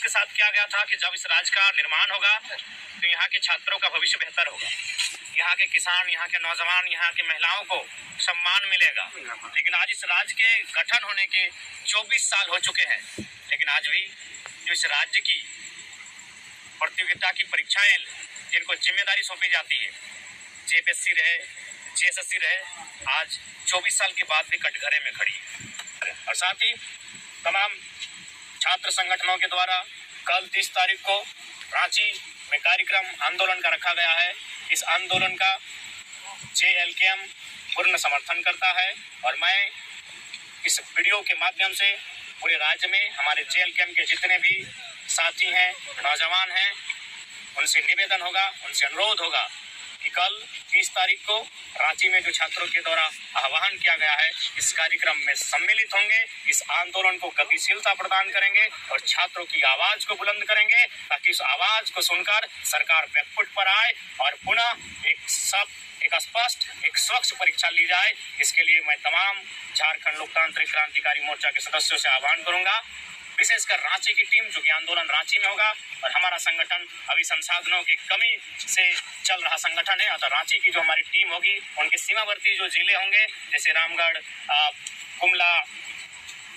के साथ किया गया था कि जब इस राज्य का निर्माण होगा तो यहाँ के छात्रों का भविष्य बेहतर होगा, यहाँ के किसान, यहाँ के नौजवान, यहाँ की महिलाओं को सम्मान मिलेगा। लेकिन आज इस राज्य के गठन होने के 24 साल हो चुके हैं, लेकिन आज भी जो इस राज्य की प्रतियोगिता की परीक्षाएं जिनको जिम्मेदारी सौंपी जाती है, जेपीएससी रहे, जेएसएससी रहे, आज 24 साल के बाद भी कटघरे में खड़ी है। और साथ ही तमाम छात्र संगठनों के द्वारा कल 30 तारीख को रांची में कार्यक्रम आंदोलन का रखा गया है। इस आंदोलन का जेएलकेएम पूर्ण समर्थन करता है और मैं इस वीडियो के माध्यम से पूरे राज्य में हमारे जेएलकेएम के जितने भी साथी हैं, नौजवान हैं, उनसे निवेदन होगा, उनसे अनुरोध होगा कि कल 30 तारीख को रांची में जो छात्रों के द्वारा आह्वान किया गया है, इस कार्यक्रम में सम्मिलित होंगे, इस आंदोलन को गतिशीलता प्रदान करेंगे और छात्रों की आवाज को बुलंद करेंगे, ताकि उस आवाज को सुनकर सरकार बैकफुट पर आए और पुनः एक स्पष्ट, एक स्वच्छ परीक्षा ली जाए। इसके लिए मैं तमाम झारखंड लोकतांत्रिक क्रांतिकारी मोर्चा के सदस्यों से आह्वान करूंगा, विशेषकर रांची की टीम, क्योंकि आंदोलन रांची में होगा और हमारा संगठन अभी संसाधनों की कमी से चल रहा संगठन है। तो रांची की जो हमारी टीम होगी, उनके सीमावर्ती जो जिले होंगे जैसे रामगढ़, गुमला,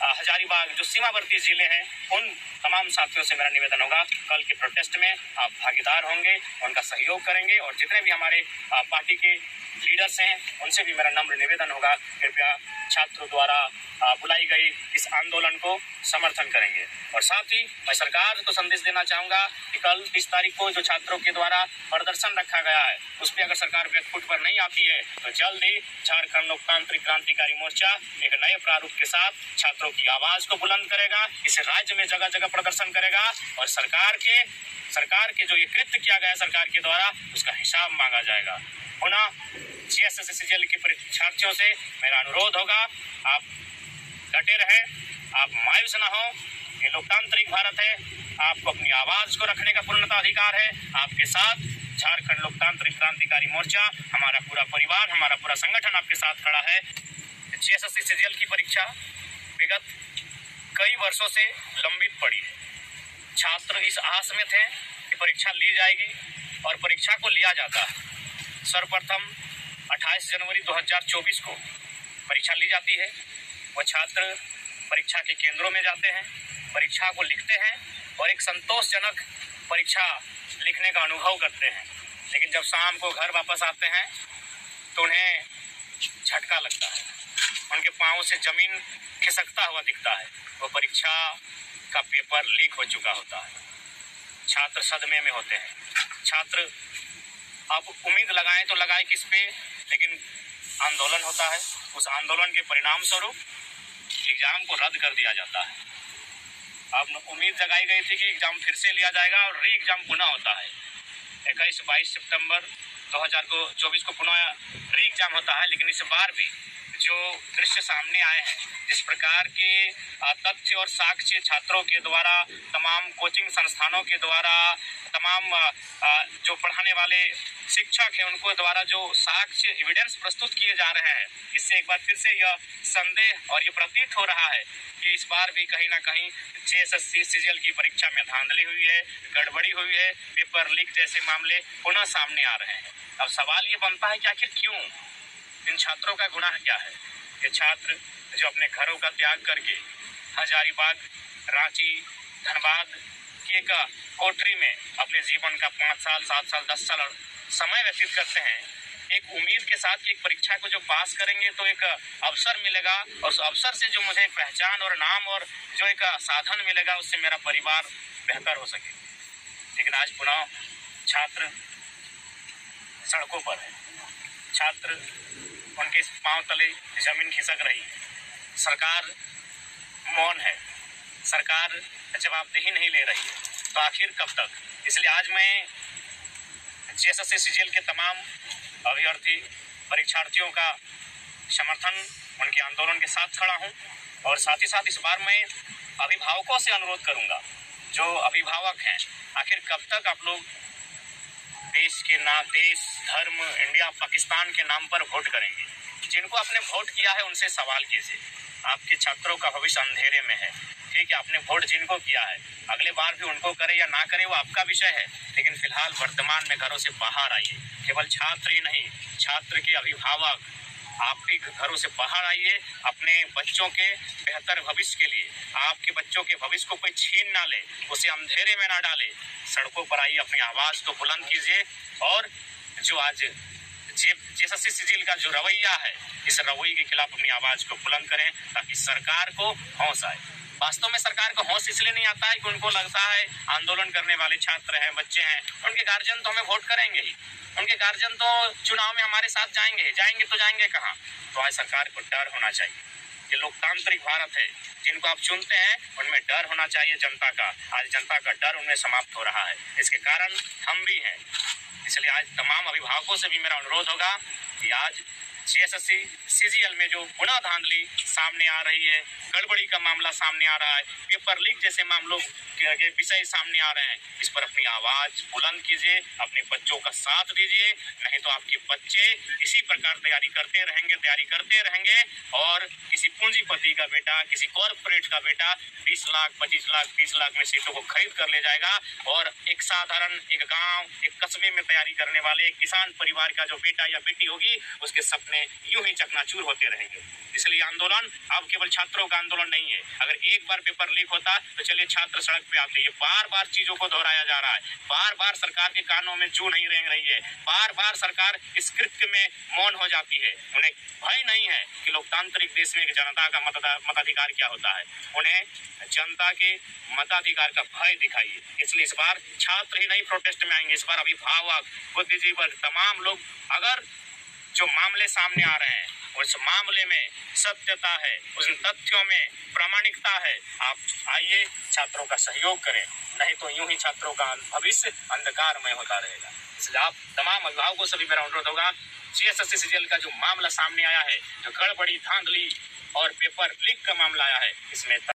हजारीबाग, जो सीमावर्ती जिले हैं, उन तमाम साथियों से मेरा निवेदन होगा कल के प्रोटेस्ट में आप भागीदार होंगे, उनका सहयोग करेंगे और जितने भी हमारे पार्टी के लीडर्स हैं उनसे भी मेरा नम्र निवेदन होगा, कृपया छात्रों द्वारा बुलाई गई इस आंदोलन को समर्थन करेंगे। और साथ ही मैं सरकार को संदेश देना चाहूँगा कि कल 30 तारीख को जो छात्रों के द्वारा प्रदर्शन रखा गया है, उस पर अगर सरकार बैकफुट पर नहीं आती है तो जल्द ही झारखंड लोकतांत्रिक क्रांतिकारी मोर्चा एक नए प्रारूप के साथ छात्रों की आवाज को बुलंद करेगा, इस राज्य में जगह जगह प्रदर्शन करेगा और सरकार के जो ये कृत्य किया गया है सरकार के द्वारा, उसका हिसाब मांगा जाएगा। पुनः जेएसएससी के परीक्षार्थियों से मेरा अनुरोध होगा, आप डटे रहें, आप मायूस न हो। ये लोकतांत्रिक भारत है, आपको अपनी आवाज को रखने का पूर्णतः अधिकार है। आपके साथ झारखंड लोकतांत्रिक क्रांतिकारी मोर्चा, हमारा पूरा परिवार, हमारा पूरा संगठन आपके साथ खड़ा है। जेएसएससी की परीक्षा विगत कई वर्षों से लंबित पड़ी है। छात्र इस आस में थे कि परीक्षा ली जाएगी और परीक्षा को लिया जाता है। सर्वप्रथम 28 जनवरी 2024 को परीक्षा ली जाती है। वो छात्र परीक्षा के केंद्रों में जाते हैं, परीक्षा को लिखते हैं और एक संतोषजनक परीक्षा लिखने का अनुभव करते हैं। लेकिन जब शाम को घर वापस आते हैं तो उन्हें झटका लगता है, उनके पाँव से जमीन खिसकता हुआ दिखता है। वो परीक्षा का पेपर लीक हो चुका होता है। छात्र सदमे में होते हैं। छात्र अब उम्मीद लगाएं तो लगाए किस पे, लेकिन आंदोलन होता है। उस आंदोलन के परिणाम स्वरूप एग्जाम को रद्द कर दिया जाता है। अब उम्मीद जगाई गई थी कि एग्जाम फिर से लिया जाएगा और री एग्जाम पुनः होता है। 21-22 सितंबर 2024 को पुनः री एग्जाम होता है। लेकिन इस बार भी जो दृश्य सामने आए हैं, जिस प्रकार के तथ्य और साक्ष्य छात्रों के द्वारा, तमाम कोचिंग संस्थानों के द्वारा, तमाम जो पढ़ाने वाले शिक्षक हैं उनको द्वारा जो साक्ष्य एविडेंस प्रस्तुत किए जा रहे हैं, इससे एक बार फिर से यह संदेह और ये प्रतीत हो रहा है कि इस बार भी कहीं ना कहीं जेएसएससी सीजीएल की परीक्षा में धांधली हुई है, गड़बड़ी हुई है, पेपर लीक जैसे मामले पुनः सामने आ रहे हैं। अब सवाल ये बनता है कि आखिर क्यों, इन छात्रों का गुनाह क्या है? ये छात्र जो अपने घरों का त्याग करके हजारीबाग, रांची, धनबाद की एक कोठरी में अपने जीवन का 5 साल, 7 साल, 10 साल समय व्यतीत करते हैं, एक उम्मीद के साथ कि एक परीक्षा को जो पास करेंगे तो एक अवसर मिलेगा और उस अवसर से जो मुझे पहचान और नाम और जो एक साधन मिलेगा, उससे मेरा परिवार बेहतर हो सके। लेकिन आज पुनः छात्र सड़कों पर है, छात्र उनके पांव तले जमीन खिसक रही है, सरकार मौन है, सरकार जवाबदेही नहीं ले रही है, तो आखिर कब तक? इसलिए आज मैं जेएसएससी सीजीएल के तमाम अभ्यर्थी परीक्षार्थियों का समर्थन, उनके आंदोलन के साथ खड़ा हूं और साथ ही साथ इस बार मैं अभिभावकों से अनुरोध करूंगा, जो अभिभावक हैं, आखिर कब तक आप लोग देश के नाम, देश, धर्म, इंडिया, पाकिस्तान के नाम पर वोट करेंगे? जिनको आपने वोट किया है उनसे सवाल कीजिए। आपके छात्रों का भविष्य अंधेरे में है। ठीक है, आपने वोट जिनको किया है, अगले बार भी उनको करे या ना करे वो आपका विषय है, लेकिन फिलहाल वर्तमान में घरों से बाहर आइए। केवल छात्र ही नहीं, छात्र के अभिभावक आप भी घरों से बाहर आइए, अपने बच्चों के बेहतर भविष्य के लिए। आपके बच्चों के भविष्य को कोई छीन ना ले, उसे अंधेरे में ना डाले। सड़कों पर आइए, अपनी आवाज को बुलंद कीजिए और जो आज जेएसएससी सिजिल का जो रवैया है, इस रवैये के खिलाफ अपनी आवाज को बुलंद करें ताकि सरकार को होश आए। वास्तव में सरकार को होश इसलिए नहीं आता है कि उनको लगता है आंदोलन करने वाले छात्र हैं, बच्चे हैं, उनके गार्जियन तो हमें वोट करेंगे ही, उनके गार्जियन तो चुनाव में हमारे साथ जाएंगे तो जाएंगे कहाँ। तो आज सरकार को डर होना चाहिए। ये लोकतांत्रिक भारत है, जिनको आप चुनते हैं उनमें डर होना चाहिए जनता का। आज जनता का डर उनमें समाप्त हो रहा है, इसके कारण हम भी हैं। इसलिए आज तमाम अभिभावकों से भी मेरा अनुरोध होगा कि आज जेएसएससी सीजीएल में जो गुना धांधली सामने आ रही है, गड़बड़ी का मामला सामने आ रहा है, पेपर लीक जैसे मामलों के विषय सामने आ रहे हैं, इस पर अपनी आवाज बुलंद कीजिए, अपने बच्चों का साथ दीजिए। नहीं तो आपके बच्चे इसी प्रकार तैयारी करते रहेंगे और किसी पूंजीपति का बेटा, किसी कॉर्पोरेट का बेटा 20 लाख 25 लाख 30 लाख में सीटों को खरीद कर ले जाएगा और एक साधारण एक गांव, एक कस्बे में तैयारी करने वाले एक किसान परिवार का जो बेटा या बेटी होगी, उसके सपने यूं ही चकनाचूर होते रहेंगे। इसलिए आंदोलन अब केवल छात्रों का आंदोलन नहीं है। अगर एक बार पेपर लीक होता तो चलिए छात्र सड़क पे आते। ये बार बार चीजों को दोहराया जा रहा है, बार बार सरकार के कानों में जू नहीं रेंग रही है, बार बार सरकार इस कृत्य में मौन हो जाती है। उन्हें भय नहीं है कि लोकतांत्रिक देश में जनता का मताधिकार क्या होता है। उन्हें जनता के मताधिकार का भय दिखाइए। इसलिए इस बार छात्र ही नहीं प्रोटेस्ट में आएंगे, इस बार अभिभावक, बुद्धिजीवी, तमाम लोग। अगर जो मामले सामने आ रहे हैं उस मामले में सत्यता है, उस तथ्यों में प्रामाणिकता है, आप आइए छात्रों का सहयोग करें, नहीं तो यूं ही छात्रों का भविष्य अंधकारमय होता रहेगा। इसलिए आप तमाम अभिभावकों से भी मेरा अनुरोध होगा, जेएसएससी सीजीएल का जो मामला सामने आया है, जो गड़बड़ी धांधली और पेपर लीक का मामला आया है, इसमें